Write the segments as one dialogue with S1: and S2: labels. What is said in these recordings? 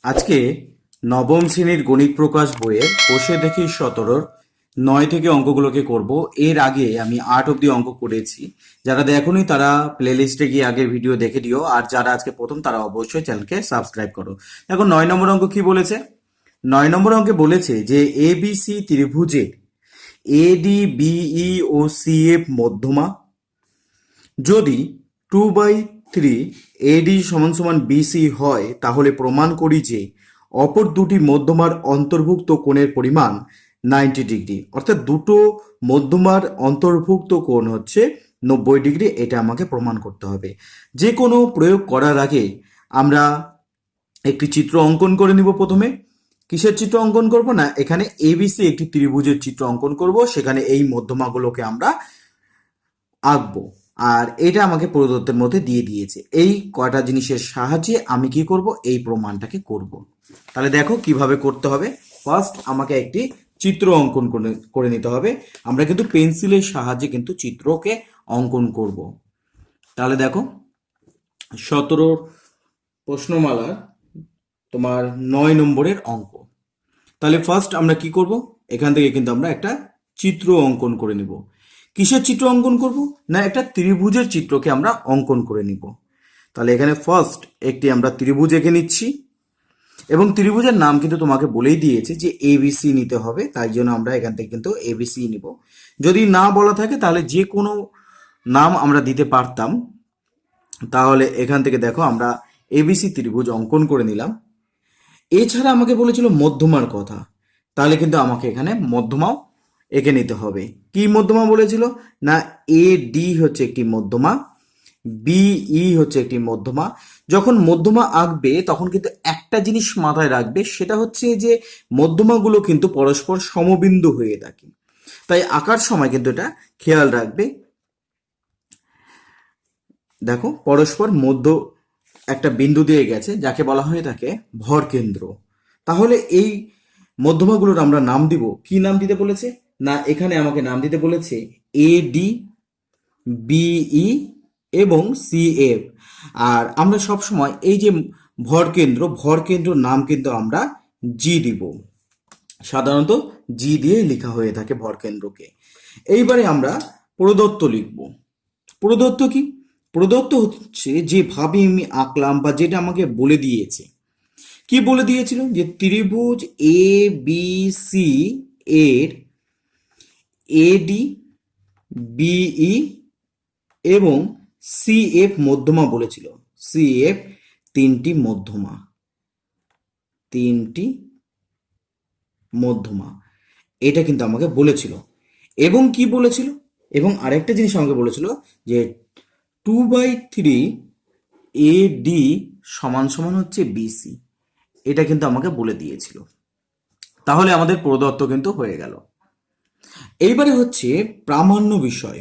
S1: আজকে নবম শ্রেণীর গণিত প্রকাশ বইয়ের কোষে দেখি 17 9 থেকে অঙ্কগুলোকে করব। এর আগে আমি 8 অব্দি অঙ্ক করেছি। যারা দেখোনি তারা প্লেলিস্টে গিয়ে আগের ভিডিও দেখে দিও, আর যারা আজকে প্রথম তারা অবশ্যই চ্যানেলকে সাবস্ক্রাইব করো। দেখো 9 নম্বর অঙ্ক কি বলেছে। 9 নম্বর অঙ্কে বলেছে যে এবিসি ত্রিভুজের এডি বিই ও সিএফ মধ্যমা যদি 2/3 এডি সমান সমান বিসি হয়, তাহলে প্রমাণ করি যে অপর দুটি মধ্যমার অন্তর্ভুক্ত কোণের পরিমাণ 90 ডিগ্রি। অর্থাৎ দুটো মধ্যমার অন্তর্ভুক্ত কোণ হচ্ছে 90 ডিগ্রি। এটা আমাকে প্রমাণ করতে হবে। যে কোনো প্রয়োগ করার আগে আমরা একটি চিত্র অঙ্কন করে নিব। প্রথমে কিসের চিত্র অঙ্কন করব না, এখানে এবিসি একটি ত্রিভুজের চিত্র অঙ্কন করব। সেখানে এই মধ্যমাগুলোকে আমরা আঁকবো, আর এটা আমাকে প্রদত্তের মধ্যে দিয়ে দিয়েছে। এই কয়টা জিনিসের সাহায্যে আমি কি করব, এই প্রমাণটাকে করব। তাহলে দেখো কিভাবে করতে হবে। ফার্স্ট আমাকে একটি চিত্র অঙ্কন করে নিতে হবে। আমরা কিন্তু পেন্সিলের সাহায্যে কিন্তু চিত্রকে অঙ্কন করব। তাহলে দেখো 17 প্রশ্নমালার তোমার 9 নম্বরের অঙ্ক। তাহলে ফার্স্ট আমরা কি করব, এখান থেকে কিন্তু আমরা একটা চিত্র অঙ্কন করে নিব। কিসের চিত্র অঙ্কন করব না, একটা ত্রিভুজের চিত্রকে আমরা অঙ্কন করে নিব। তাহলে এখানে ফার্স্ট একটি আমরা ত্রিভুজ এঁকে নিচ্ছি, এবং ত্রিভুজের নাম কিন্তু তোমাকে বলেই দিয়েছে যে এবিসি নিতে হবে, তাই জন্য আমরা এখান থেকে কিন্তু এবিসি নিব। যদি না বলা থাকে তাহলে যে কোনো নাম আমরা দিতে পারতাম। তাহলে এখান থেকে দেখো আমরা এবিসি ত্রিভুজ অঙ্কন করে নিলাম। এছাড়া আমাকে বলেছিল মধ্যমার কথা, তাহলে কিন্তু আমাকে এখানে মধ্যমাও এঁকে নিতে হবে। কি মধ্যমা বলেছিল না, এ ডি হচ্ছে একটি মধ্যমা, বিই হচ্ছে একটি মধ্যমা। যখন মধ্যমা আঁকবে তখন কিন্তু একটা জিনিস মাথায় রাখবে, সেটা হচ্ছে যে মধ্যমাগুলো কিন্তু পরস্পর সমবিন্দু হয়ে থাকে। তাই আঁকার সময় কিন্তু এটা খেয়াল রাখবে। দেখো পরস্পর মধ্য একটা বিন্দু দিয়ে গেছে, যাকে বলা হয়ে থাকে ভর কেন্দ্র। তাহলে এই মধ্যমাগুলোর আমরা নাম দিব। কি নাম দিতে বলেছে না, এখানে আমাকে নাম দিতে বলেছে এ ডি, বিই এবং সিএফ। আর আমরা সব সময় এই যে ভর কেন্দ্র নাম কিন্তু আমরা জি দিব। সাধারণত জি দিয়ে লেখা হয়ে থাকে ভর কেন্দ্রকে। এইবারে আমরা প্রদত্ত লিখব। প্রদত্ত কি, প্রদত্ত হচ্ছে যেভাবে আমি আঁকলাম বা যেটা আমাকে বলে দিয়েছে। কি বলে দিয়েছিল যে ত্রিভুজ এ বি সি এর এডি বিই এবং সিএফ মধ্যমা বলেছিল। সিএফ তিনটি মধ্যমা, তিনটি মধ্যমা, এটা কিন্তু আমাকে বলেছিল। এবং কি বলেছিল, এবং আরেকটা জিনিস আমাকে বলেছিল যে 2/3 এ ডি সমান সমান হচ্ছে বিসি। এটা কিন্তু আমাকে বলে দিয়েছিল। তাহলে আমাদের প্রদত্ত কিন্তু হয়ে গেল। এইবারে হচ্ছে প্রামাণ্য বিষয়।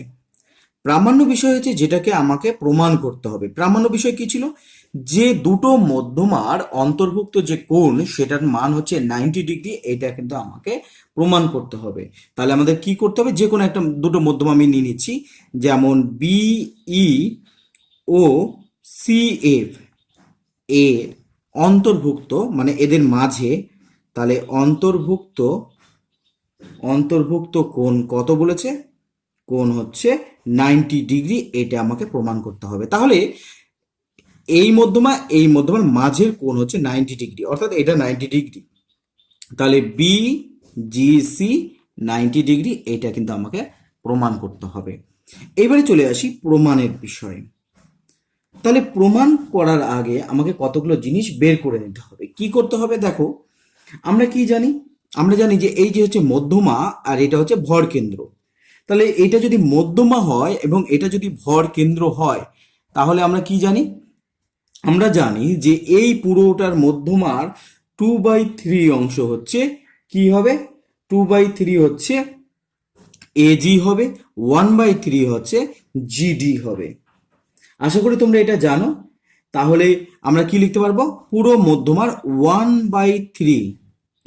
S1: প্রামাণ্য বিষয় হচ্ছে যেটাকে আমাকে প্রমাণ করতে হবে। প্রামাণ্য বিষয় কি ছিল, যে দুটো মধ্যমার অন্তর্ভুক্ত যে কোণ সেটার মান হচ্ছে 90 ডিগ্রি। এটা কিন্তু আমাকে প্রমাণ করতে হবে। তাহলে আমাদের কি করতে হবে, যে কোনো একটা দুটো মধ্যমা আমি নিয়ে নিচ্ছি, যেমন বিই ও সিএফ এর অন্তর্ভুক্ত মানে এদের মাঝে, তাহলে অন্তর্ভুক্ত কোণ কত বলেছে, কোণ হচ্ছে 90 ডিগ্রি। এটা আমাকে প্রমাণ করতে হবে। তাহলে এই মধ্যমার মাঝের কোণ হচ্ছে 90 ডিগ্রি, অর্থাৎ এটা 90 ডিগ্রি। তাহলে বি জি সি 90 ডিগ্রি, এটা কিন্তু আমাকে প্রমাণ করতে হবে। এবারে চলে আসি প্রমাণের বিষয়ে। তাহলে প্রমাণ করার আগে আমাকে কতগুলো জিনিস বের করে নিতে হবে। কি করতে হবে দেখো, আমরা কি জানি, আমরা জানি যে এই যে হচ্ছে মধ্যমা আর এটা হচ্ছে ভর কেন্দ্র। তাহলে এটা যদি মধ্যমা হয় এবং এটা যদি ভর কেন্দ্র হয়, তাহলে আমরা কি জানি, আমরা জানি যে এই পুরোটার মধ্যমার 2/3 অংশ হচ্ছে কি হবে, 2/3 হচ্ছে এজি হবে, 1/3 হচ্ছে জিডি হবে। আশা করি তোমরা এটা জানো। তাহলে আমরা কি লিখতে পারবো, পুরো মধ্যমার 1/3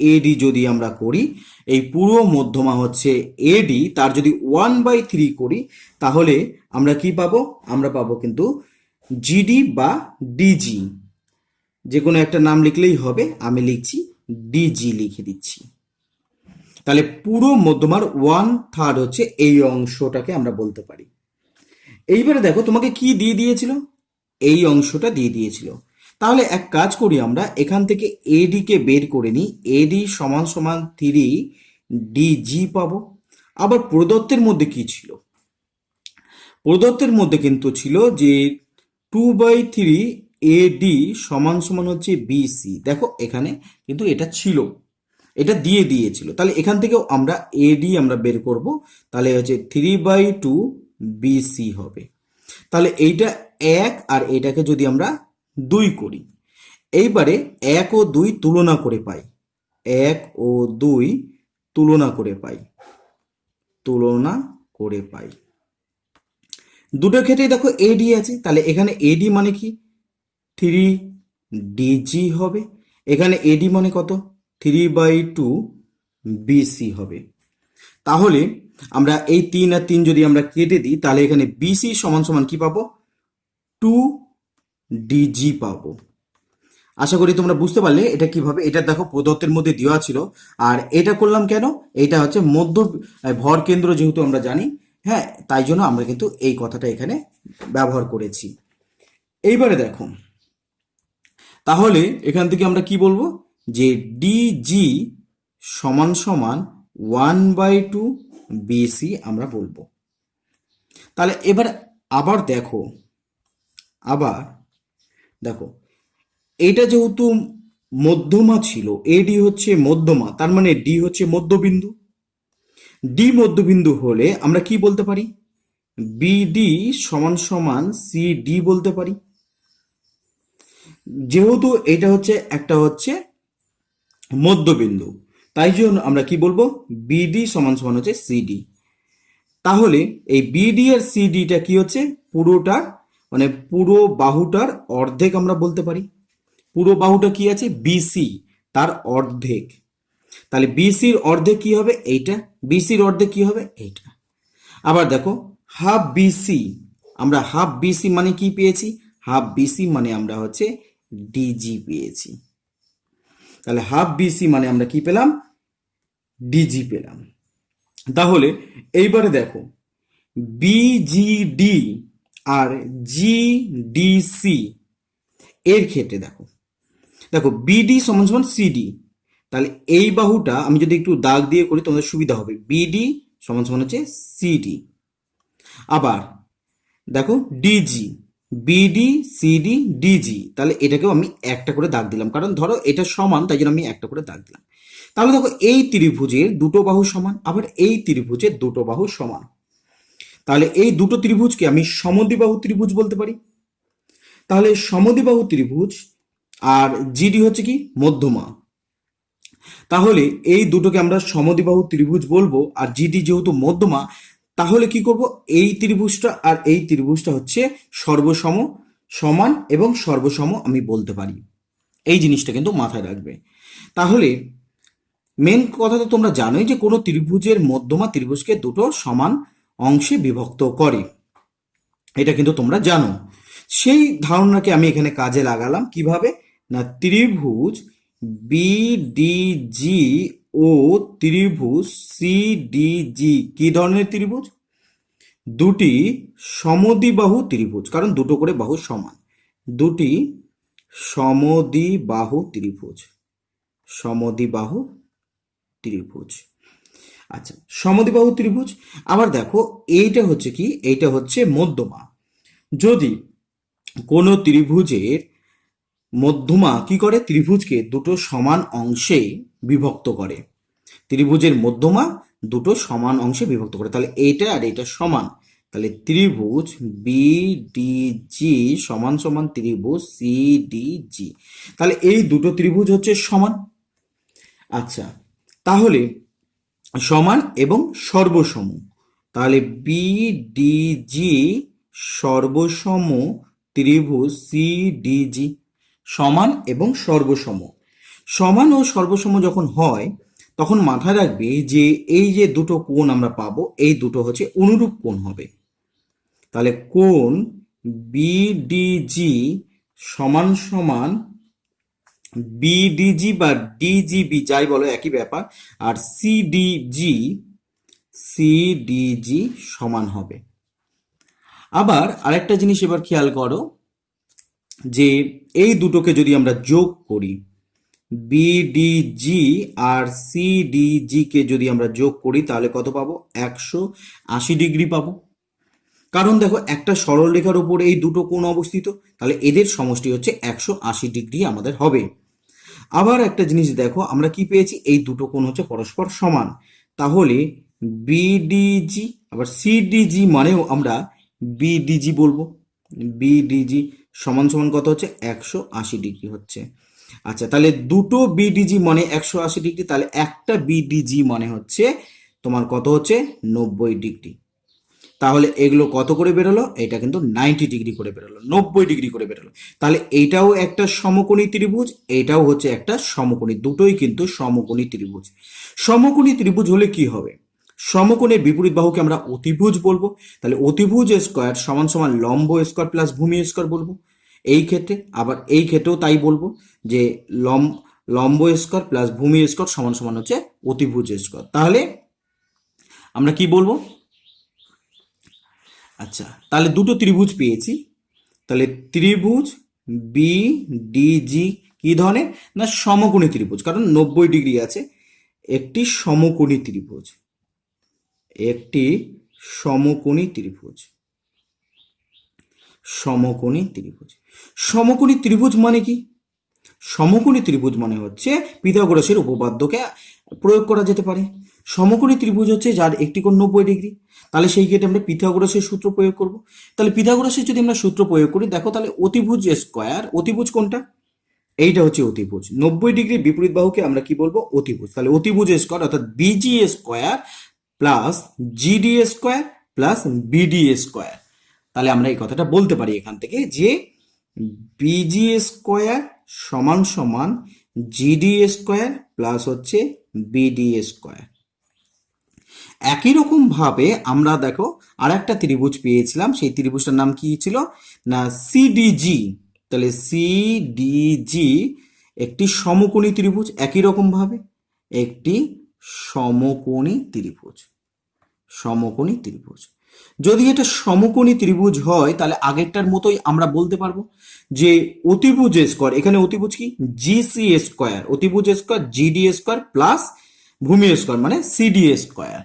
S1: এডি যদি আমরা করি, এই পুরো মধ্যমা হচ্ছে এডি, তার যদি 1/3 করি, তাহলে আমরা কি পাবো, আমরা পাবো কিন্তু জিডি বা ডিজি। যে কোনো একটা নাম লিখলেই হবে, আমি লিখছি ডিজি লিখে দিচ্ছি। তাহলে পুরো মধ্যমার 1/3 হচ্ছে এই অংশটাকে আমরা বলতে পারি। এইবারে দেখো তোমাকে কি দিয়ে দিয়েছিল, এই অংশটা দিয়ে দিয়েছিল। তাহলে এক কাজ করি, আমরা এখান থেকে এডি কে বের করে নিই। এডি সমান সমান 3 ডিজি পাবো। আবার প্রদত্তের মধ্যে কি ছিল, প্রদত্তের মধ্যে কিন্তু ছিল যে 2/3 এডি সমান সমান হচ্ছে বিসি। দেখো এখানে কিন্তু এটা ছিল, এটা দিয়ে দিয়েছিল। তাহলে এখান থেকেও আমরা এডি আমরা বের করব, তাহলে হচ্ছে 3/2 বিসি হবে। তাহলে এইটা 1 আর এটাকে যদি আমরা 2 করি, এইবারে 1 ও 2 তুলনা করে পাই, 1 ও 2 তুলনা করে পাই, তুলনা করে পাই। দুটো ক্ষেত্রেই দেখো এডি আছে, তাহলে এখানে এডি মানে কি 3 ডিজি হবে, এখানে এডি মানে কত 3/2 বিসি হবে। তাহলে আমরা এই 3 আর 3 যদি আমরা কেটে দিই, তাহলে এখানে বিসি সমান সমান কি পাবো 2 ডিজি পাবো। আশা করি তোমরা বুঝতে পারলে এটা কিভাবে। এটা দেখো প্রদত্তের মধ্যে দেওয়া ছিল, আর এটা করলাম কেন, এটা হচ্ছে মধ্য ভর কেন্দ্র যেহেতু আমরা জানি, হ্যাঁ, তাই জন্য আমরা কিন্তু এই কথাটা এখানে ব্যবহার করেছি। এইবারে দেখো, তাহলে এখান থেকে আমরা কি বলবো যে ডিজি সমান সমান 1/2 বিসি আমরা বলবো। তাহলে এবার আবার দেখো, আবার দেখো, এইটা যেহেতু মধ্যমা ছিল, এডি হচ্ছে মধ্যমা, তার মানে ডি হচ্ছে মধ্যবিন্দু। ডি মধ্যবিন্দু হলে আমরা কি বলতে পারি, বিডি সমান সমান সিডি বলতে পারি। যেহেতু এটা হচ্ছে একটা হচ্ছে মধ্যবিন্দু, তাই জন্য আমরা কি বলবো বিডি সমান সমান হচ্ছে সিডি। তাহলে এই বিডি আর সিডিটা কি হচ্ছে পুরোটার মানে পুরো বাহুটার অর্ধেক আমরা বলতে পারি। পুরো বাহুটা কি আছে বিসি, তার অর্ধেক। তাহলে বিসির অর্ধেক কি হবে এইটা, বিসির অর্ধেক কি হবে এইটা। আবার দেখো হাফ বিসি, আমরা হাফ বিসি মানে কি পেয়েছি, হাফ বিসি মানে আমরা হচ্ছে ডিজি পেয়েছি। তাহলে হাফ বিসি মানে আমরা কি পেলাম, ডিজি পেলাম। তাহলে এইবারে দেখো বিজিডি আর জিডিসি এর ক্ষেত্রে দেখো, দেখো বিডি সমান সমান সিডি, তাহলে এই বাহুটা আমি যদি একটু দাগ দিয়ে করি তোমাদের সুবিধা হবে, বিডি সমান সমান হচ্ছে সিডি। আবার দেখো ডিজি, বিডি সিডি ডিজি, তাহলে এটাকেও আমি একটা করে দাগ দিলাম, কারণ ধরো এটা সমান তাই জন্য আমি একটা করে দাগ দিলাম। তাহলে দেখো এই ত্রিভুজের দুটো বাহু সমান, আবার এই ত্রিভুজের দুটো বাহু সমান। তাহলে এই দুটো ত্রিভুজকে আমি সমদ্বিবাহু ত্রিভুজ বলতে পারি। তাহলে সমদ্বিবাহু ত্রিভুজ আর জিডি হচ্ছে কি মধ্যমা, তাহলে এই দুটোকে আমরা সমদ্বিবাহু ত্রিভুজ বলবো। আর জিডি যেহেতু মধ্যমা, তাহলে কি করব এই ত্রিভুজটা আর এই ত্রিভুজটা হচ্ছে সর্বসম, সমান এবং সর্বসম আমি বলতে পারি। এই জিনিসটা কিন্তু মাথায় রাখবে। তাহলে মেন কথা তো তোমরা জানোই যে কোনো ত্রিভুজের মধ্যমা ত্রিভুজকে দুটো সমান অংশে বিভক্ত করে, এটা কিন্তু তোমরা জানো। সেই ধারণাকে আমি এখানে কাজে লাগালাম কিভাবে, না ত্রিভুজ বিডিজি ও ত্রিভুজ সিডিজি কি ধরনের ত্রিভুজ, দুটি সমদ্বিবাহু ত্রিভুজ, কারণ দুটো করে বাহু সমান, দুটি সমদ্বিবাহু ত্রিভুজ, সমদ্বিবাহু ত্রিভুজ। আচ্ছা, সমদ্বিবাহু ত্রিভুজ। আবার দেখো এইটা হচ্ছে কি, এইটা হচ্ছে মধ্যমা। যদি কোনো ত্রিভুজের মধ্যমা কি করে, ত্রিভুজকে দুটো সমান অংশে বিভক্ত করে, ত্রিভুজের মধ্যমা দুটো সমান অংশে বিভক্ত করে, তাহলে এইটা আর এইটা সমান, তাহলে ত্রিভুজ বিডিজি সমান সমান ত্রিভুজ সিডিজি, তাহলে এই দুটো ত্রিভুজ হচ্ছে সমান। আচ্ছা, তাহলে সমান এবং সর্বসম, তাহলে বিডিজি সর্বসম ত্রিভুজ সিডিজি, সমান এবং সর্বসম। সমান ও সর্বসম যখন হয় তখন মাথায় রাখবে যে এই যে দুটো কোণ আমরা পাবো এই দুটো হচ্ছে অনুরূপ কোণ হবে। তাহলে কোণ বিডিজি সমান সমান বিডিজি বা ডিজিবি যাই বলো একই ব্যাপার, আর সিডিজি সমান হবে। আবার আরেকটা জিনিস এবার খেয়াল করো, যে এই দুটোকে যদি আমরা যোগ করি, বিডিজি আর সিডিজি কে যদি আমরা যোগ করি তাহলে কত পাবো? 180 ডিগ্রি পাবো। কারণ দেখো একটা সরল রেখার উপর এই দুটো কোণ অবস্থিত, তাহলে এদের সমষ্টি হচ্ছে 180 ডিগ্রি আমাদের হবে। আবার একটা জিনিস দেখো, আমরা কি পেয়েছি? এই দুটো কোণ হচ্ছে পরস্পর সমান, তাহলে বিডিজি আবার সিডিজি মানেও আমরা বিডিজি বলবো। বিডিজি সমান সমান কত হচ্ছে? 180 ডিগ্রি হচ্ছে। আচ্ছা, তাহলে দুটো বিডিজি মানে 180 ডিগ্রি, তাহলে একটা বিডিজি মানে হচ্ছে তোমার কত হচ্ছে? 90 ডিগ্রি। তাহলে এগুলো কত করে বেরোলো? এটা কিন্তু 90 ডিগ্রি করে বেরোলো, 90 ডিগ্রি করে বেরোলো। তাহলে এইটাও একটা সমকোণী ত্রিভুজ, এইটাও হচ্ছে একটা সমকোণী, দুটোই কিন্তু সমকোণী ত্রিভুজ। সমকোণী ত্রিভুজ হলে কি হবে? সমকোণের বিপরীত বাহুকে আমরা অতিভুজ বলবো। তাহলে অতিভুজ স্কোয়ার সমান সমান লম্ব স্কোয়ার প্লাস ভূমি স্কোয়ার বলবো এই ক্ষেত্রে। আবার এই ক্ষেত্রেও তাই বলবো, যে লম্ব স্কোয়ার প্লাস ভূমি স্কোয়ার সমান সমান হচ্ছে অতিভুজ স্কোয়ার। তাহলে আমরা কি বলবো? আচ্ছা, তাহলে দুটো ত্রিভুজ পেয়েছি। তাহলে ত্রিভুজ বি ডিজি কি ধরনের? না সমকোণী ত্রিভুজ, কারণ 90 ডিগ্রি আছে। একটি সমকোণী ত্রিভুজ, একটি সমকোণী ত্রিভুজ, সমকোণী ত্রিভুজ। সমকোণী ত্রিভুজ মানে কি? সমকোণী ত্রিভুজ মানে হচ্ছে পিথাগোরাসের উপপাদ্যকে প্রয়োগ করা যেতে পারে। সমকোণী ত্রিভুজ হচ্ছে যার একটি কোণ 90 ডিগ্রি, তাহলে সেই ক্ষেত্রে আমরা পিথাগোরাসের সূত্র প্রয়োগ করব। তাহলে পিথাগোরাসের যদি আমরা সূত্র প্রয়োগ করি, দেখো তাহলে অতিভুজ স্কোয়ার, অতিভুজ কোনটা? এইটা হচ্ছে অতিভুজ। 90 ডিগ্রি বিপরীত বাহুকে আমরা কি বলবো? অতিভুজ। তাহলে অতিভুজ স্কোয়ার অর্থাৎ busy square plus GD square plus BD square. তাহলে আমরা এই কথাটা বলতে পারি এখান থেকে, যে বিজি স্কোয়ার সমান সমান জিডি স্কোয়ার প্লাস হচ্ছে বিডি স্কোয়ার। একই রকম ভাবে আমরা দেখো আর একটা ত্রিভুজ পেয়েছিলাম, সেই ত্রিভুজটার নাম কি ছিল? না সিডিজি। তাহলে সিডিজি একটি সমকোণী ত্রিভুজ, একই রকম ভাবে একটি সমকোণী ত্রিভুজ, সমকোণী ত্রিভুজ। যদি এটা সমকোণী ত্রিভুজ হয় তাহলে আগেরটার মতোই আমরা বলতে পারবো যে অতিভুজ স্কোয়ার, এখানে অতিভুজ কি? জিসি স্কোয়ার, অতিভুজ স্কোয়ার জিডি স্কোয়ার প্লাস ভূমি স্কোয়ার মানে সিডি স্কোয়ার।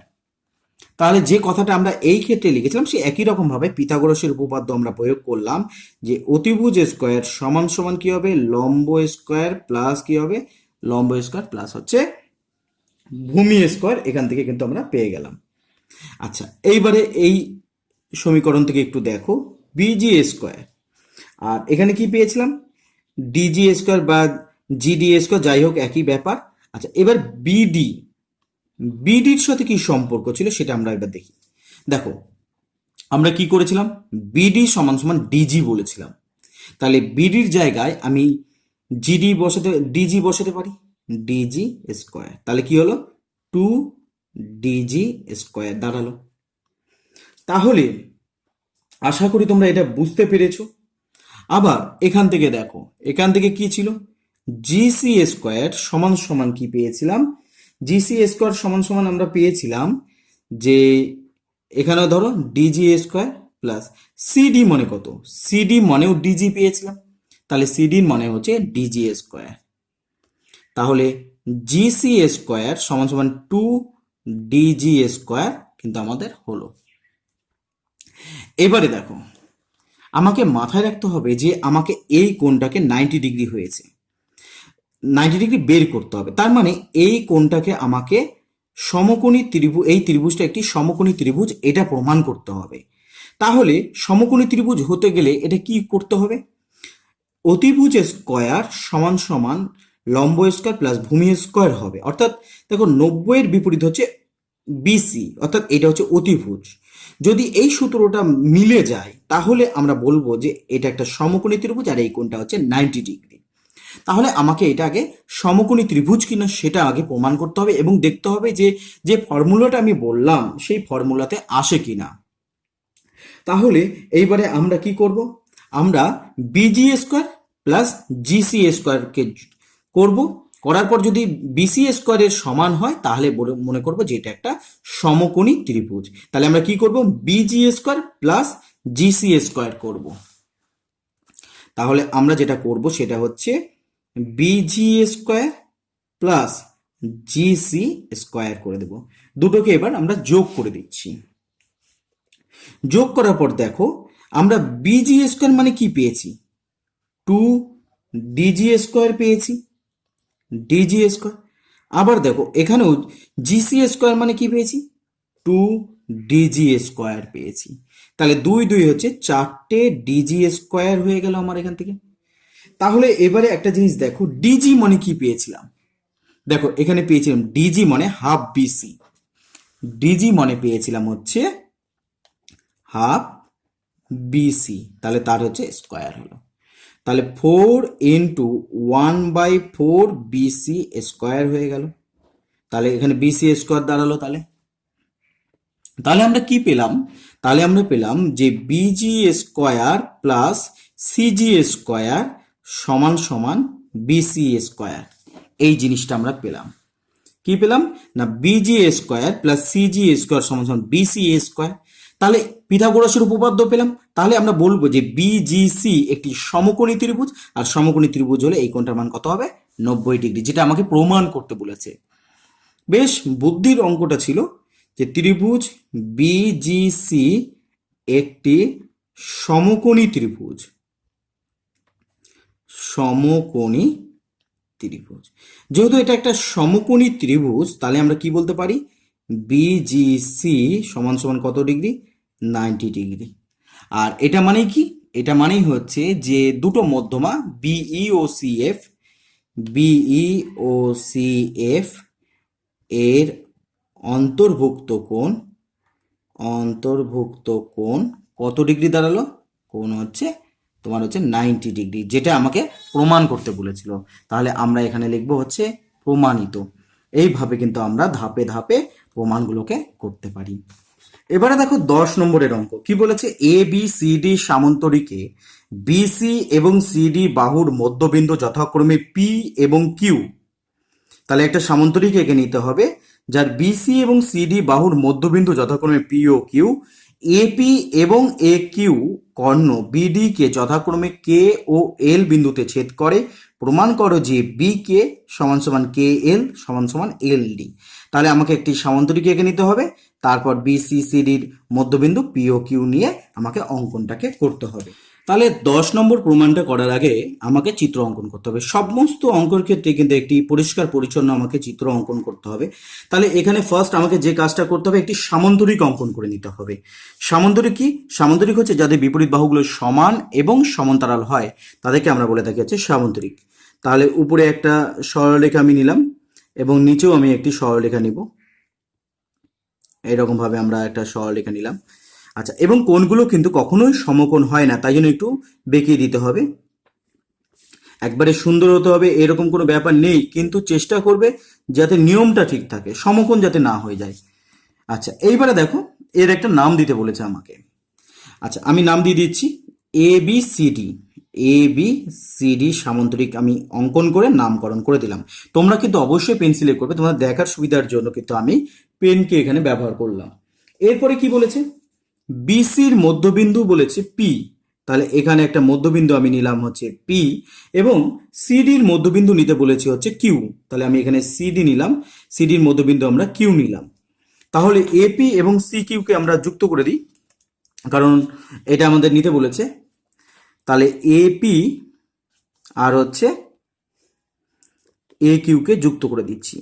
S1: তাহলে যে কথাটা আমরা এই ক্ষেত্রে লিখেছিলাম সে একই রকম ভাবে পিথাগোরাসের উপপাদ্য আমরা প্রয়োগ করলাম, যে অতিভুজ স্কোয়ার সমান সমান কি হবে? লম্ব স্কোয়ার প্লাস কি হবে? লম্ব স্কোয়ার প্লাস হচ্ছে ভূমি স্কোয়ার। এখান থেকে কিন্তু আমরা পেয়ে গেলাম। আচ্ছা, এইবারে এই সমীকরণ থেকে একটু দেখো, বিজি স্কোয়ার আর এখানে কি পেয়েছিলাম? ডিজি স্কোয়ার বা জিডি স্কোয়ার, যাই হোক একই ব্যাপার। আচ্ছা, এবার বিডি, বিডির সাথে কি সম্পর্ক ছিল সেটা আমরা এবার দেখি। দেখো আমরা কি করেছিলাম? বিডি সমান সমান ডিজি বলেছিলাম। তাহলে বিডির জায়গায় আমি ডিজি বসাতে পারি, ডিজি স্কোয়ার। তাহলে কি হলো? 2 ডিজি স্কোয়ার দাঁড়ালো। তাহলে আশা করি তোমরা এটা বুঝতে পেরেছো। আবার এখান থেকে দেখো, এখান থেকে কি ছিল? জিসি স্কোয়ার সমান সমান কি পেয়েছিলাম? জিসি স্কোয়ার সমান সমান আমরা পেয়েছিলাম যে এখানে ধরো ডিজি স্কোয়ার প্লাস সিডি মানে কত? সিডি মানেও ডিজি পেয়েছিলাম, তাহলে সিডি মানে হচ্ছে ডিজি স্কোয়ার। তাহলে জিসি স্কোয়ার সমান সমান 2 ডিজি স্কোয়ার কিন্তু আমাদের হলো। এবারে দেখো, আমাকে মাথায় রাখতে হবে যে আমাকে এই কোণটাকে 90 ডিগ্রি হয়েছে, 90 ডিগ্রি বের করতে হবে। তার মানে এই কোণটাকে আমাকে সমকোণী ত্রিভুজ, এই ত্রিভুজটা একটি সমকোণী ত্রিভুজ, এটা প্রমাণ করতে হবে। তাহলে সমকোণী ত্রিভুজ হতে গেলে এটা কি করতে হবে? অতিভুজ স্কোয়ার সমান সমান লম্ব স্কোয়ার প্লাস ভূমি স্কোয়ার হবে। অর্থাৎ দেখো 90-এর বিপরীত হচ্ছে বিসি, অর্থাৎ এটা হচ্ছে অতিভুজ। যদি এই সূত্রটা মিলে যায় তাহলে আমরা বলবো যে এটা একটা সমকোণী ত্রিভুজ আর এই কোণটা হচ্ছে 90 ডিগ্রি। তাহলে আমাকে এটা আগে সমকোণী ত্রিভুজ কিনা সেটা আগে প্রমাণ করতে হবে এবং দেখতে হবে যে যে ফর্মুলাটা আমি বললাম সেই ফর্মুলাতে আসে কিনা। তাহলে এইবারে আমরা কি করব? আমরা বিজি স্কোয়ার প্লাস জিসি স্কোয়ারকে করব। করার পর যদি বিসি স্কোয়ারের সমান হয় তাহলে মনে করব যে এটা একটা সমকোণী ত্রিভুজ। তাহলে আমরা কি করব, busy square plus GC square করব। তাহলে আমরা যেটা করব সেটা হচ্ছে busy square plus GC square করে দেব। দুটোকে এবার আমরা যোগ করে দিচ্ছি। যোগ করার পর দেখো আমরা বিজি স্কোয়ার মানে কি পেয়েছি, 2 ডিজি স্কোয়ার পেয়েছি, ডিজি স্কোয়ার। আবার দেখো এখানেও জিসি স্কোয়ার মানে কি পেয়েছি, 2 ডিজি স্কোয়ার পেয়েছি। তাহলে 2 2 হচ্ছে 4টে ডিজি স্কোয়ার হয়ে গেল আমার এখান থেকে। তাহলে এবারে একটা জিনিস দেখো, ডিজি মানে কি পেয়েছিলাম, দেখো এখানে পেয়েছিলাম ডিজি মানে হাফ বিসি, ডিজি মানে পেয়েছিলাম হচ্ছে হাফ বিসি, তাহলে তার হচ্ছে স্কোয়ার হলো। তাহলে 4 × 1/4 বিসি স্কোয়ার হয়ে গেল। তাহলে এখানে বিসি স্কোয়ার দাঁড়ালো। তাহলে তাহলে আমরা কি পেলাম, তাহলে আমরা পেলাম যে busy square plus CG square সমান সমান বিসি স্কোয়ার। এই জিনিসটা আমরা পেলাম। কি পেলাম না, busy square plus CG square সমান সমান বিসি স্কোয়ার। তাহলে পিথাগোরাসের উপপাদ্য পেলাম। তাহলে আমরা বলবো যে বিজিসি একটি সমকোণী ত্রিভুজ, আর সমকোণী ত্রিভুজ হলে এই কোণটার মান কত হবে, 90 ডিগ্রি, যেটা আমাকে প্রমাণ করতে বলেছে। বেশ বুদ্ধির অঙ্কটা ছিল যে ত্রিভুজ বিজিসি একটি সমকোণী ত্রিভুজ, সমকোণী ত্রিভুজ। যেহেতু এটা একটা সমকোণী ত্রিভুজ তাহলে আমরা কি বলতে পারি, বিজিসি সমান সমান কত ডিগ্রি, 90 ডিগ্রি। আর এটা মানেই কি, এটা মানেই হচ্ছে যে দুটো মধ্যমা বিই ও সিএফ, বিই ও সিএফ এর অন্তর্ভুক্ত কোণ, অন্তর্ভুক্ত কোণ কত ডিগ্রি দাঁড়ালো, কোণ হচ্ছে তোমার হচ্ছে 90 ডিগ্রি, যেটা আমাকে প্রমাণ করতে বলেছিল। তাহলে আমরা এখানে লিখবো হচ্ছে প্রমাণিত। এইভাবে কিন্তু আমরা ধাপে ধাপে প্রমাণগুলোকে করতে পারি। এবারে দেখো 10 নম্বরের অঙ্ক কি বলেছে, A B C D সামান্তরিকে BC এবং সিডি বাহুর মধ্যবিন্দু যথাক্রমে পি এবং কিউ। তাহলে একটা সামান্তরিক এঁকে নিতে হবে যার বিসি এবং সিডি বাহুর মধ্যবিন্দু যথাক্রমে পি ও কিউ, এপি এবং এ কিউ কর্ণ বিডি কে যথাক্রমে কে ও এল বিন্দুতে ছেদ করে। প্রমাণ করো যে বি কে সমান সমান কে এল সমান সমান এল ডি। তাহলে আমাকে একটি সামান্তরিক এঁকে নিতে হবে, তারপর বিসি সিডির মধ্যবিন্দু পি ও কিউ নিয়ে আমাকে অঙ্কনটাকে করতে হবে। তাহলে 10 নম্বর প্রমাণটা করার আগে আমাকে চিত্র অঙ্কন করতে হবে। সমস্ত অঙ্কের ক্ষেত্রে কিন্তু একটি পরিষ্কার পরিচ্ছন্ন আমাকে চিত্র অঙ্কন করতে হবে। তাহলে এখানে ফার্স্ট আমাকে যে কাজটা করতে হবে, একটি সামান্তরিক অঙ্কন করে নিতে হবে। সামান্তরিক কি, সামান্তরিক হচ্ছে যাদের বিপরীত বাহুগুলো সমান এবং সমান্তরাল হয় তাদেরকে আমরা বলে থাকি হচ্ছে সামান্তরিক। তাহলে উপরে একটা সরলরেখা আমি নিলাম এবং নিচেও আমি একটি সরলরেখা নিব। এইরকম ভাবে আমরা একটা সরলরেখা নিলাম। আচ্ছা, এবং কোণগুলো কিন্তু কখনোই সমকোণ হয় না, তাই জন্য একটু বেঁকিয়ে দিতে হবে। একবারে সুন্দর হতে হবে এরকম কোনো ব্যাপার নেই, কিন্তু চেষ্টা করবে যাতে নিয়মটা ঠিক থাকে, সমকোণ যাতে না হয়ে যায়। আচ্ছা, এইবারে দেখো এর একটা নাম দিতে বলেছে আমাকে। আচ্ছা, আমি নাম দিয়ে দিচ্ছি A B C D. A B C D সামান্তরিক আমি অঙ্কন করে নামকরণ করে দিলাম। তোমরা কিন্তু অবশ্যই পেন্সিলে করবে, তোমাদের দেখার সুবিধার জন্য কিন্তু আমি পেনকে এখানে ব্যবহার করলাম। এরপরে কি বলেছে, বিসির মধ্যবিন্দু বলেছে পি, তাহলে এখানে একটা মধ্যবিন্দু আমি নিলাম হচ্ছে পি, এবং সিডির মধ্যবিন্দু নিতে বলেছে হচ্ছে কিউ, তাহলে আমি এখানে সিডি নিলাম, সিডির মধ্যবিন্দু আমরা কিউ নিলাম। তাহলে এপি এবং সি কিউকে আমরা যুক্ত করে দিই, কারণ এটা আমাদের নিতে বলেছে। তাহলে এপি আর হচ্ছে এ কিউকে যুক্ত করে দিচ্ছি।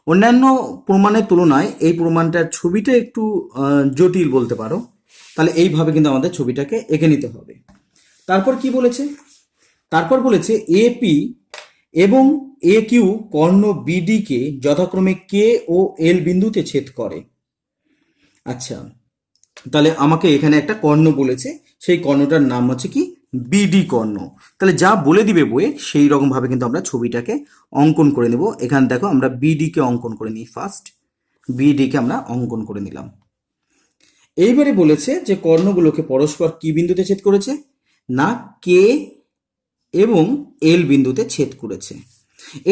S1: অন্যান্য প্রমাণের তুলনায় এই প্রমাণটার ছবিটা একটু জটিল বলতে পারো। তাহলে এইভাবে কিন্তু আমাদের ছবিটাকে এঁকে নিতে হবে। তারপর কি বলেছে, তারপর বলেছে এপি এবং এ কিউ কর্ণ বিডি কে যথাক্রমে কে ও এল বিন্দুতে ছেদ করে। আচ্ছা, তাহলে আমাকে এখানে একটা কর্ণ বলেছে, সেই কর্ণটার নাম হচ্ছে কি, বিডি কর্ণ। তাহলে যা বলে দিবে বইয়ে সেই রকম ভাবে কিন্তু আমরা ছবিটাকে অঙ্কন করে নেব। এখানে দেখো আমরা বিডি কে অঙ্কন করে নিই। ফার্স্ট বিডি কে আমরা অঙ্কন করে নিলাম। এইবারে বলেছে যে কর্ণগুলোকে পরস্পর কি বিন্দুতে ছেদ করেছে, না কে এবং এল বিন্দুতে ছেদ করেছে।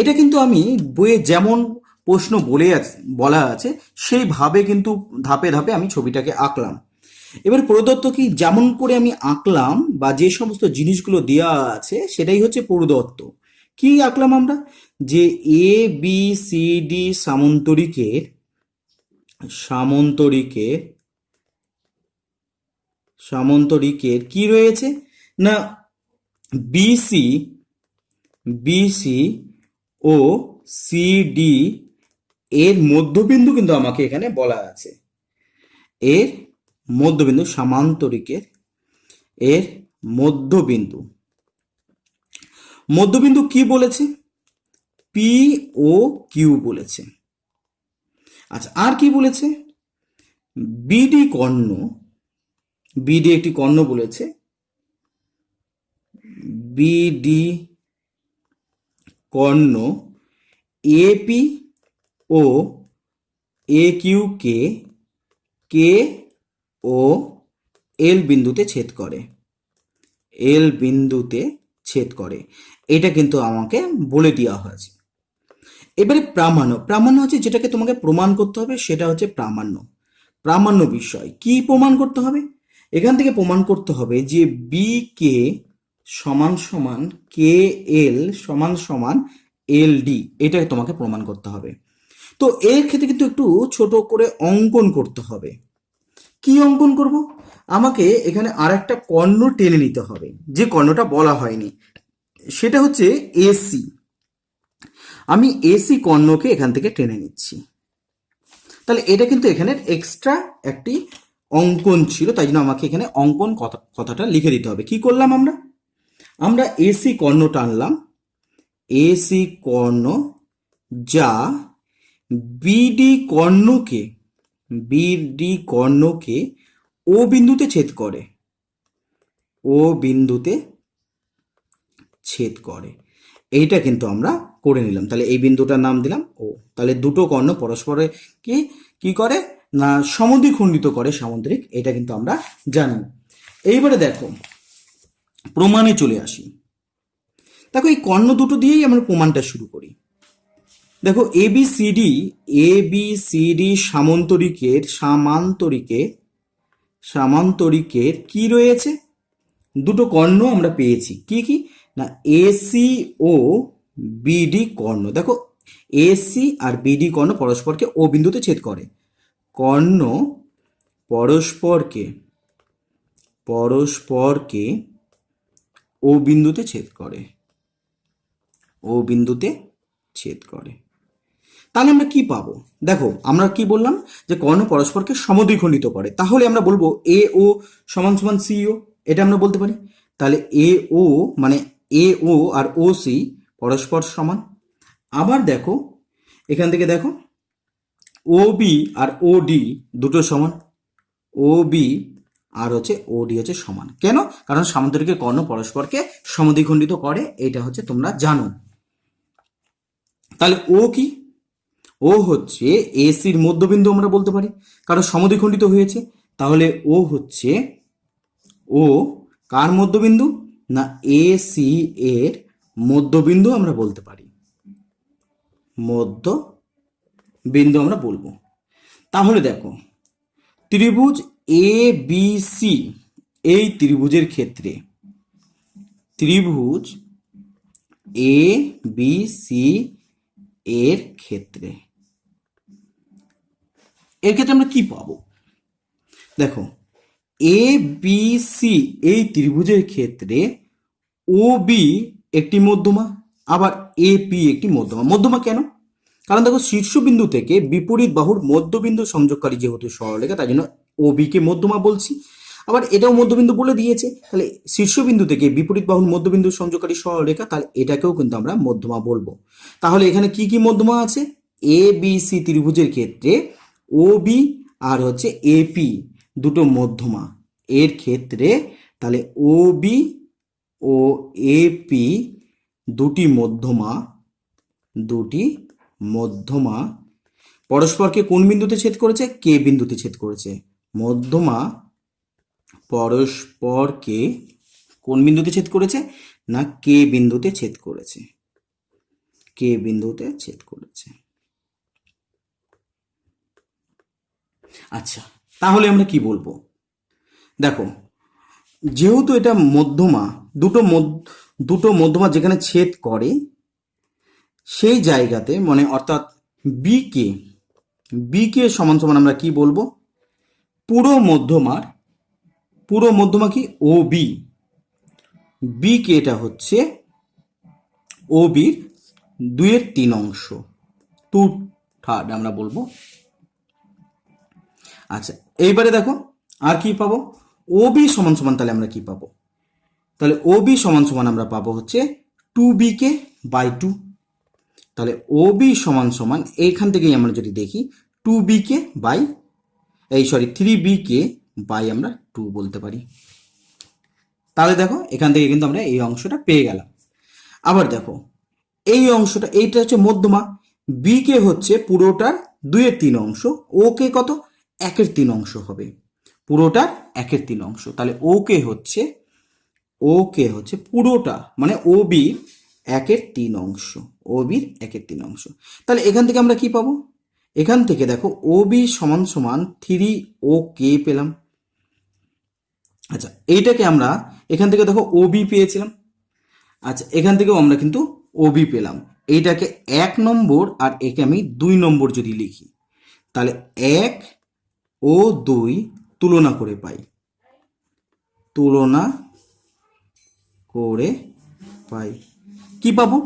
S1: এটা কিন্তু আমি বইয়ে যেমন প্রশ্ন বলা আছে সেইভাবে কিন্তু ধাপে ধাপে আমি ছবিটাকে আঁকলাম। এবার প্রদত্ত কি যেমন করে আমি আঁকলাম বা যে সমস্ত জিনিসগুলো দেওয়া আছে সেটাই হচ্ছে প্রদত্ত। কি আঁকলাম আমরা, যে এ বি সি ডি সামন্তরিকের সামন্তরিকের সামন্তরিকের কি রয়েছে না, বিসি বিসি ও সিডি এর মধ্যবিন্দু কিন্তু আমাকে এখানে বলা আছে। এর মধ্যবিন্দু সামান্তরিকের এর মধ্যবিন্দু মধ্যবিন্দু কি বলেছে, পি ও কিউ বলেছে। আচ্ছা, আর কি বলেছে, বিডি কর্ণ, বিডি একটি কর্ণ বলেছে, বিডি কর্ণ এপি ও এ কিউ কে কে ও এল বিন্দুতে ছেদ করে, এল বিন্দুতে ছেদ করে। এটা কিন্তু আমাকে বলে দেওয়া হয়েছে। এবারে প্রামাণ্য, প্রামাণ্য হচ্ছে যেটাকে তোমাকে প্রমাণ করতে হবে, সেটা হচ্ছে প্রামাণ্য। প্রামাণ্য বিষয় কি প্রমাণ করতে হবে, এখান থেকে প্রমাণ করতে হবে যে বি কে সমান সমান কে এল সমান সমান এল ডি, এটা তোমাকে প্রমাণ করতে হবে। তো এর ক্ষেত্রে কিন্তু একটু ছোট করে অঙ্কন করতে হবে। কি অঙ্কন করব, আমাকে এখানে আর একটা কর্ণ টেনে নিতে হবে, যে কর্ণটা বলা হয়নি, সেটা হচ্ছে এসি। আমি এসি কর্ণকে এখান থেকে টেনে নিচ্ছি। তাহলে এটা কিন্তু এখানে এক্সট্রা একটি অঙ্কন ছিল, তাই জন্য আমাকে এখানে অঙ্কন কথাটা লিখে দিতে হবে। কি করলাম আমরা, আমরা এসি কর্ণ টানলাম, এসি কর্ণ যা বিডি কর্ণকে বিডি কর্ণকে ও বিন্দুতে ছেদ করে, ও বিন্দুতে ছেদ করে। এইটা কিন্তু আমরা করে নিলাম। তাহলে এই বিন্দুটার নাম দিলাম ও। তাহলে দুটো কর্ণ পরস্পরে কি কি করে না সমদ্বিখণ্ডিত করে সামুদ্রিক, এটা কিন্তু আমরা জানি। এইবারে দেখো প্রমাণে চলে আসি। দেখো এই কর্ণ দুটো দিয়েই আমরা প্রমাণটা শুরু করি। দেখো এ বি সি ডি সামান্তরিকের সামান্তরিকের কি রয়েছে, দুটো কর্ণ আমরা পেয়েছি। কি কি না, এসি ও বিডি কর্ণ। দেখো এসি আর বিডি কর্ণ পরস্পরকে ও বিন্দুতে ছেদ করে, কর্ণ পরস্পরকে পরস্পরকে ও বিন্দুতে ছেদ করে, ও বিন্দুতে ছেদ করে। তাহলে আমরা কি পাবো, দেখো আমরা কি বললাম যে কর্ণ পরস্পরকে সমদ্বিখণ্ডিত করে, তাহলে আমরা বলবো এ ও সমান সমান সিও, এটা আমরা বলতে পারি। তাহলে এ ও মানে এ ও আর ও সি পরস্পর সমান। আবার দেখো এখান থেকে দেখো ও বি আর ও ডি দুটো সমান, ও বি আর হচ্ছে ও ডি হচ্ছে সমান। কেন, কারণ সামান্তরিকের কর্ণ পরস্পরকে সমদ্বিখণ্ডিত করে, এটা হচ্ছে তোমরা জানো। তাহলে ও কি, ও হচ্ছে এসির মধ্যবিন্দু আমরা বলতে পারি, কারণ সমদ্বিখণ্ডিত হয়েছে। তাহলে ও হচ্ছে ও কার মধ্যবিন্দু না এসি এর মধ্যবিন্দু আমরা বলতে পারি, মধ্যবিন্দু আমরা বলবো। তাহলে দেখো ত্রিভুজ এ বি সি, এই ত্রিভুজের ক্ষেত্রে ত্রিভুজ এ বি সি এর ক্ষেত্রে আমরা কি পাবো, দেখো এ বি সি এই ত্রিভুজের ক্ষেত্রে ও বি একটি মধ্যমা, আবার এ পি একটি মধ্যমা। মধ্যমা কেন, কারণ দেখো শীর্ষবিন্দু থেকে বিপরীত বাহুর মধ্যবিন্দু সংযোগকারী যেহেতু সরলরেখা, তাই জন্য ও বি কে মধ্যমা বলছি। আবার এটাও মধ্যবিন্দু বলে দিয়েছে, তাহলে শীর্ষবিন্দু থেকে বিপরীত বাহুর মধ্যবিন্দু সংযোগকারী সরলরেখা, তাহলে এটাকেও কিন্তু আমরা মধ্যমা বলবো। তাহলে এখানে কি কি মধ্যমা আছে, এ বি সি ত্রিভুজের ক্ষেত্রে ও বি আর হচ্ছে এপি দুটো মধ্যমা এর ক্ষেত্রে, তাহলে ও বি ও এপি দুটি মধ্যমা পরস্পরকে কোন বিন্দুতে ছেদ করেছে, কে বিন্দুতে ছেদ করেছে। মধ্যমা পরস্পরকে কোন বিন্দুতে ছেদ করেছে না কে বিন্দুতে ছেদ করেছে, কে বিন্দুতে ছেদ করেছে। আচ্ছা, তাহলে আমরা কি বলবো? দেখো, যেহেতু এটা মধ্যমা, দুটো মধ্যমা যেখানে ছেদ করে সেই জায়গাতে, মানে অর্থাৎ বিকে সমান সমান আমরা কি বলবো? পুরো মধ্যমা কি? ও বিকে, এটা হচ্ছে ও বির 2/3 অংশ, 2/3 আমরা বলবো। আচ্ছা, এইবারে দেখো আর কি পাবো? ও বি সমান সমান, তাহলে আমরা কি পাবো? তাহলে ও বি সমান সমান আমরা পাবো হচ্ছে 2bk/2। তাহলে ও বি সমান সমান, এইখান থেকেই আমরা যদি দেখি 3bk/, আমরা 2 বলতে পারি। তাহলে দেখো এখান থেকে কিন্তু আমরা এই অংশটা পেয়ে গেলাম। আবার দেখো এই অংশটা, এইটা হচ্ছে মধ্যমা, বিকে হচ্ছে পুরোটার 2/3 অংশ, ওকে কত? 1/3 অংশ হবে, পুরোটার 1/3 অংশ। তাহলে ওকে হচ্ছে পুরোটা, মানে ও বির 1/3 অংশ, ও বির 1/3 অংশ। তাহলে এখান থেকে আমরা কি পাবো? এখান থেকে দেখো ও বি সমান সমান 3ok পেলাম। আচ্ছা, এইটাকে আমরা এখান থেকে দেখো ও বি পেয়েছিলাম। আচ্ছা, এখান থেকেও আমরা কিন্তু ওবি পেলাম। এইটাকে 1 নম্বর আর একে আমি 2 নম্বর যদি লিখি, তাহলে 1 ও 2 তুলনা করে পাই, কি পাবো?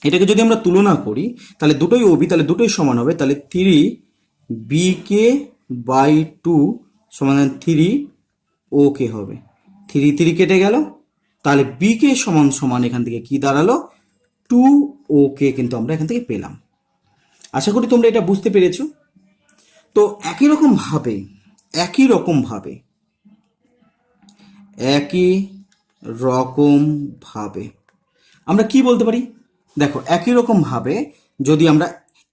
S1: এটাকে যদি আমরা তুলনা করি তাহলে দুটোই ওবি, তাহলে দুটোই সমান হবে। তাহলে 3bk/2 সমান 3ok হবে। 3 কেটে গেল, তাহলে বিকে সমান সমান এখান থেকে কি দাঁড়ালো? 2ok কিন্তু আমরা এখান থেকে পেলাম। আশা করি তোমরা এটা বুঝতে পেরেছো। তো একই রকম ভাবে আমরা কি বলতে পারি? দেখো, একই রকম ভাবে যদি আমরা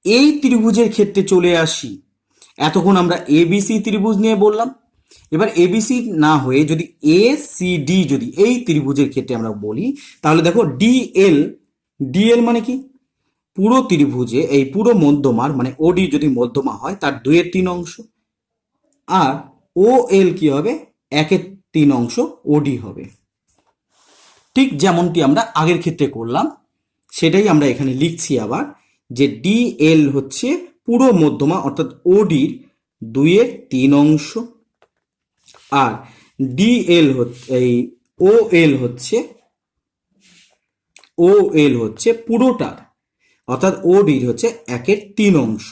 S1: এই ত্রিভুজের ক্ষেত্রে চলে আসি, এতক্ষণ আমরা এবিসি ত্রিভুজ নিয়ে বললাম, এবার এবিসি না হয়ে যদি এ সি ডি, যদি এই ত্রিভুজের ক্ষেত্রে আমরা বলি, তাহলে দেখো ডিএল মানে কি? পুরো ত্রিভুজে এই পুরো মধ্যমার, মানে ওডি যদি মধ্যমা হয় তার 2/3 অংশ, আর ও এল কি হবে? 1/3 অংশ ওডি হবে। ঠিক যেমনটি আমরা আগের ক্ষেত্রে করলাম, সেটাই আমরা এখানে লিখছি আবার, যে ডিএল হচ্ছে পুরো মধ্যমা অর্থাৎ ওডির 2/3 অংশ, আর ডিএল হচ্ছে এই ও এল হচ্ছে পুরোটার, অর্থাৎ ওডির হচ্ছে 1/3 অংশ।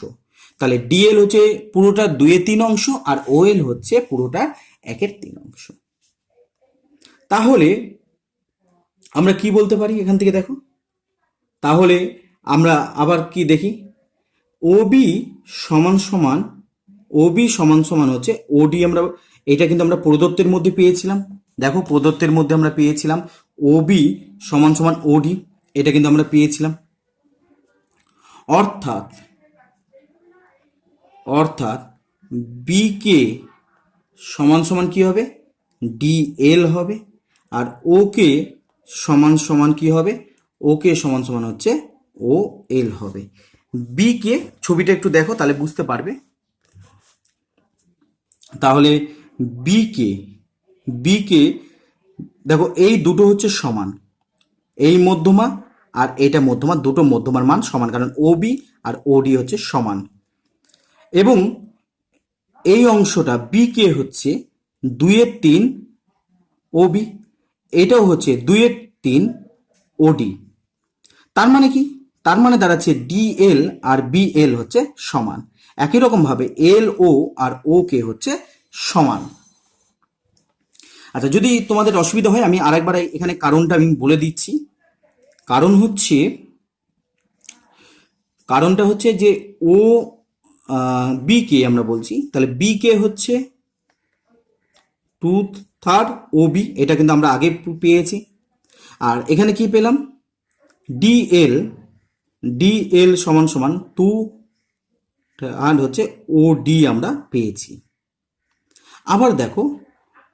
S1: তাহলে ডিএল হচ্ছে পুরোটার 2/3 অংশ, আর ও এল হচ্ছে পুরোটার 1/3 অংশ। তাহলে আমরা কি বলতে পারি এখান থেকে? দেখো, তাহলে আমরা আবার কি দেখি? ওবি সমান সমান হচ্ছে ওডি, আমরা এটা কিন্তু আমরা প্রদত্তের মধ্যে পেয়েছিলাম। দেখো, প্রদত্তের মধ্যে আমরা পেয়েছিলাম ওবি সমান সমান ওডি, এটা কিন্তু আমরা পেয়েছিলাম। অর্থাৎ বিকে সমান সমান কি হবে? ডিএল হবে, আর ওকে সমান কি হবে? ওকে সমান হচ্ছে ও এল হবে। বিকে ছবিটা একটু দেখো, তাহলে বুঝতে পারবে। তাহলে বিকে দেখো, এই দুটো হচ্ছে সমান, এই মধ্যমা আর এইটা মধ্যমা, দুটো মধ্যমার মান সমান, কারণ ওবি আর ওডি হচ্ছে সমান। এবং এই অংশটা বিকে হচ্ছে 2/3 ওবি, এটাও হচ্ছে 2/3 ওডি। তার মানে কি? তার মানে দাঁড়াচ্ছে ডিএল আর বিএল হচ্ছে সমান। একই রকম ভাবে এল ও আর ও কে হচ্ছে সমান। আচ্ছা, যদি তোমাদের অসুবিধা হয় আমি আরেকবার এখানে কারণটা আমি বলে দিচ্ছি। কারণটা হচ্ছে যে ও বি কে আমরা বলছি, তাহলে বি কে হচ্ছে 2/3 ও বি, এটা কিন্তু আমরা আগে পেয়েছি। আর এখানে কি পেলাম? ডিএল সমান 2/3 হচ্ছে ওডি আমরা পেয়েছি। আবার দেখো,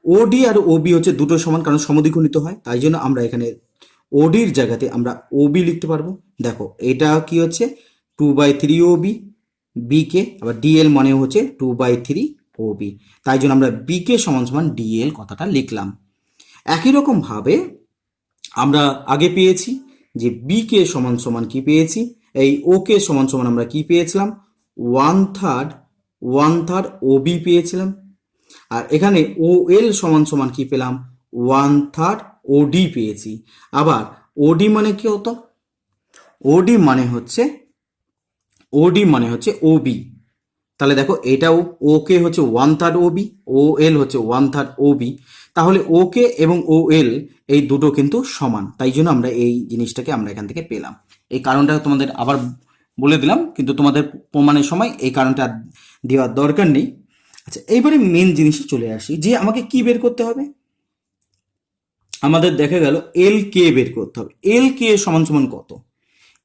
S1: ওডি আর ওবি হচ্ছে দুটো সমান, কারণ সমদ্বিখণ্ডিত হয়, তাই জন্য আমরা এখানে ওডির জায়গাতে আমরা ওবি লিখতে পারবো। দেখো এটা কি হচ্ছে 2/3 ওবি বিকে, আবার ডিএল মানে হচ্ছে 2/3 ওবি, তাই জন্য আমরা বিকে সমান সমান ডিএল কথাটা লিখলাম। একই রকম ভাবে আমরা আগে পেয়েছি যে বিকে সমান সমান কি পেয়েছি, এই ওকে সমান সমান আমরা কি পেয়েছিলাম, 1/3 ওবি পেয়েছিলাম। আর এখানে ও এল সমান সমান কি পেলাম, 1/3 ওডি পেয়েছি। আবার ওডি মানে কি হতো, ওডি মানে হচ্ছে ওবি। তাহলে দেখো এটাও ওকে হচ্ছে 1/3 ওবি, ও এল হচ্ছে 1/3 ওবি, তাহলে ওকে এবং ও এল এই দুটো কিন্তু সমান, তাই জন্য আমরা এই জিনিসটাকে আমরা এখান থেকে পেলাম। এই কারণটা তোমাদের আবার বলে দিলাম, কিন্তু তোমাদের প্রমাণের সময় এই কারণটা দেওয়ার দরকার নেই। আচ্ছা, এইবারে মেন জিনিসে চলে আসি যে আমাকে কি বের করতে হবে। আমাদের দেখা গেল এল কে বের করতে হবে। এল কে সমান সমান কত,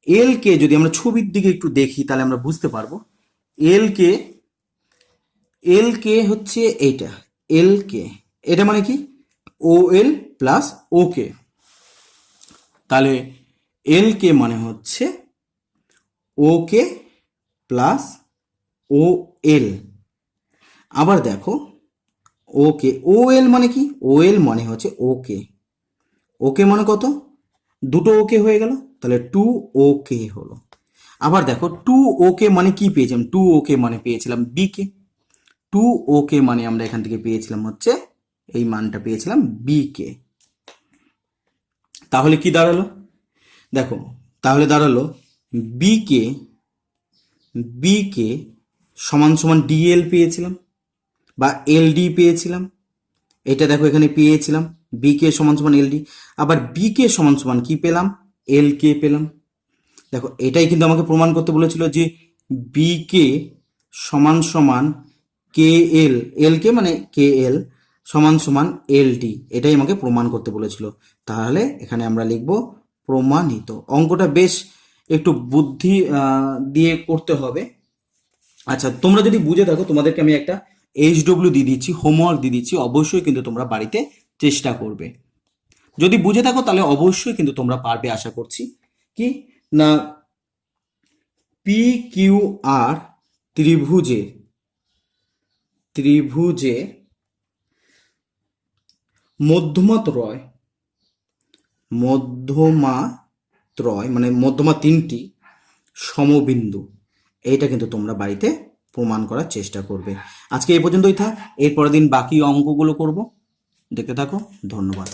S1: এল কে যদি আমরা ছবির দিকে একটু দেখি তাহলে আমরা বুঝতে পারবো। এল কে হচ্ছে এইটা, এল কে এটা মানে কি ও এল প্লাস ও কে, তাহলে এল কে মানে হচ্ছে ও কে প্লাস ও এল। আবার দেখো ওকে, ও এল মানে কি, ও এল মানে হচ্ছে ওকে, ওকে মানে কত, দুটো ওকে হয়ে গেল, তাহলে 2 ওকে হলো। আবার দেখো 2 ওকে মানে কি পেয়েছিলাম, 2 ওকে মানে পেয়েছিলাম বিকে, 2 ওকে মানে আমরা এখান থেকে পেয়েছিলাম হচ্ছে এই মানটা পেয়েছিলাম বিকে। তাহলে কি দাঁড়ালো, দেখো তাহলে দাঁড়ালো বিকে, বিকে সমান সমান ডিএল পেয়েছিলাম বা এলডি পেয়েছিলাম, এটা দেখো এখানে পেয়েছিলাম বিকে সমান সমান এলডি। আবার বিকে সমান সমান কি পেলাম, এল কে পেলাম। দেখো এটাই কিন্তু আমাকে প্রমাণ করতে বলেছিল যে বিকে সমান সমান কে এল, এল কে মানে কে এল সমান সমান এল ডি, এটাই আমাকে প্রমাণ করতে বলেছিল। তাহলে এখানে আমরা লিখব প্রমাণিত। অঙ্কটা বেশ একটু বুদ্ধি দিয়ে করতে হবে। আচ্ছা, তোমরা যদি বুঝে থাকো তোমাদেরকে আমি একটা HW দিয়ে দিচ্ছি, হোমওয়ার্ক দিয়ে দিচ্ছি, অবশ্যই কিন্তু তোমরা বাড়িতে চেষ্টা করবে। যদি বুঝে থাকো তাহলে অবশ্যই কিন্তু তোমরা পারবে আশা করছি। কি না, পি কিউ আর ত্রিভুজে মধ্যমাত্রয় মানে মধ্যমা তিনটি সমবিন্দু, এইটা কিন্তু তোমরা বাড়িতে প্রমাণ করার চেষ্টা করবে। আজকে এই পর্যন্তই থাক, এর পরের দিন বাকি অঙ্কগুলো করব, দেখতে থাকো। ধন্যবাদ।